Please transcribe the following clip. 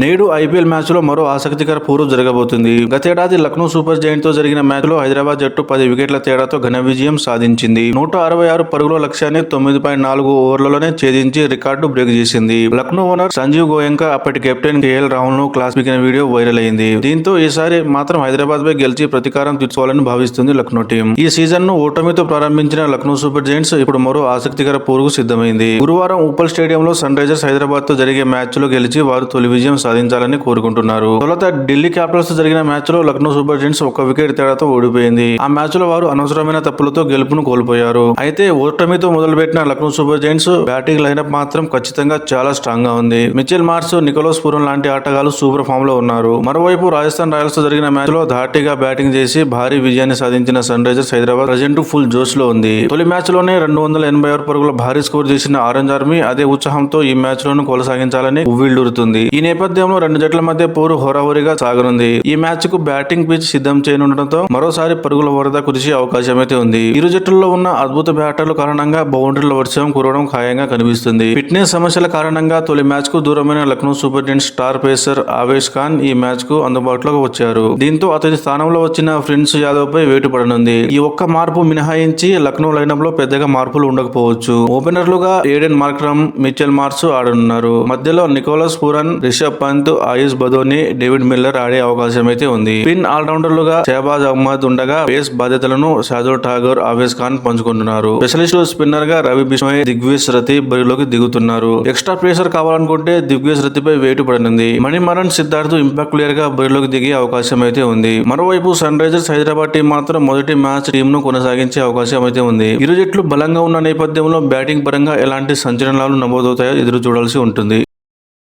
నేడు IPL match లో మరో ఆసక్తికర పూర్వ జరగబోతుంది. గతేడాది లక్నో సూపర్ జైంట్ తో జరిగిన మ్యాచ్ లో హైదరాబాద్ జట్టు 10 వికెట్ల తేడాతో ఘన విజయం సాధించింది. 166 పరుగుల లక్ష్యాన్ని 9.4 ఓవర్లలోనే ఛేదించి రికార్డు బ్రేక్ చేసింది. లక్నో ఓనర్ సంజీవ్ గోయంకా అప్పటి కెప్టెన్ కేఎల్ రాహుల్ ను క్లాస్ పీకిన వీడియో వైరల్ అయింది. దీంతో ఈసారి మాత్రం హైదరాబాద్ పై గెలిచి ప్రతీకారం తీర్చుకోవాలని భావిస్తుంది లక్నో టీం. ఈ సీజన్ ను ఓటమితో ప్రారంభించిన లక్నో సూపర్ జైంట్స్ ఇప్పుడు మరో ఆసక్తికర పోరుకు సిద్ధమైంది. గురువారం ఉప్పల్ స్టేడియంలో సన్ రైజర్స్ హైదరాబాద్ తో జరిగే మ్యాచ్ లో గెలిచి వారు తొలి విజయం సాధించాలని కోరుకుంటున్నారు. తొలుత ఢిల్లీ క్యాపిటల్స్ తో జరిగిన మ్యాచ్ లో లక్నో సూపర్ జైంట్స్ 1 వికెట్ తేడాతో ఓడిపోయింది. ఆ మ్యాచ్ లో వారు అనవసరమైన తప్పులతో గెలుపును కోల్పోయారు. అయితే ఓటమితో మొదలుపెట్టిన Lucknow super Giants batting lineup మాత్రం ఖచ్చితంగా చాలా స్ట్రాంగ్ గా ఉంది. మిచెల్ మార్ష్, నికోలస్ పూరన్ లాంటి ఆటగాళ్లు సూపర్ ఫామ్ లో ఉన్నారు. మరోవైపు రాజస్థాన్ రాయల్స్ తో జరిగిన మ్యాచ్ లో ధాటిగా బ్యాటింగ్ చేసి భారీ విజయాన్ని సాధించిన Sunrisers Hyderabad present full జోష్ లో ఉంది. తొలి మ్యాచ్ లోనే 286 పరుగుల భారీ స్కోర్ చేసిన ఆరెంజ్ ఆర్మీ అదే ఉత్సాహంతో ఈ మ్యాచ్ లోను కొనసాగించాలని ఉవ్విళ్లూరుతుంది. ఈ నేపథ్యంలో రెండు జట్ల మధ్య పోరు హోరాహోరీగా సాగనుంది. ఈ మ్యాచ్ కు బ్యాటింగ్ పిచ్ సిద్ధం చేయనుండటంతో మరోసారి పరుగుల వరద కురిసే అవకాశం అయితే ఉంది. ఇరు జట్టుల్లో ఉన్న అద్భుత బ్యాటర్ల కారణంగా బౌండరీల వర్షం కురవడం ఖాయంగా కనిపిస్తుంది. ఫిట్నెస్ సమస్యల కారణంగా తొలి మ్యాచ్ కు దూరమైన Lucknow super Giants star pacer Avesh Khan ఈ మ్యాచ్ కు అందుబాటులోకి వచ్చారు. దీంతో అతని స్థానంలో వచ్చిన ప్రిన్స్ యాదవ్ పై వేటు పడనుంది. ఈ ఒక్క మార్పు మినహాయించి లక్నో లైనప్ లో పెద్దగా మార్పులు ఉండకపోవచ్చు. ఓపెనర్లుగా ఏడెన్ మార్క్రమ్, మిచెల్ మార్ష్ ఆడనున్నారు. మధ్యలో నికోలస్ పూరన్, రిషబ్ పంత్, ఆయుష్ బదోని, డేవిడ్ మిల్లర్ ఆడే అవకాశం అయితే ఉంది. స్పిన్ ఆల్రౌండర్లుగా షహబాజ్ అహ్మద్ ఉండగా పేస్ బాధ్యతలను శార్దూల్ ఠాగూర్, ఆవేష్ ఖాన్ పంచుకుంటున్నారు. స్పెషలిస్ట్ స్పిన్నర్ గా రవి బిష్ణోయ్, దిగ్విజ్ రతి బరిలోకి దిగుతున్నారు. ఎక్స్ట్రా పేసర్ కావాలనుకుంటే దిగ్విజ్ రతిపై వేటు పడనుంది. మణిమరన్ సిద్ధార్థ్ ఇంపాక్ట్ ప్లేయర్ గా బరిలోకి దిగే అవకాశం అయితే ఉంది. మరోవైపు సన్ రైజర్స్ హైదరాబాద్ టీం మాత్రం మొదటి మ్యాచ్ టీం ను కొనసాగించే అవకాశం అయితే ఉంది. ఇరు జట్లు బలంగా ఉన్న నేపథ్యంలో బ్యాటింగ్ పరంగా ఎలాంటి సంచలనాలు నమోదవుతాయో ఎదురు చూడాల్సి ఉంటుంది.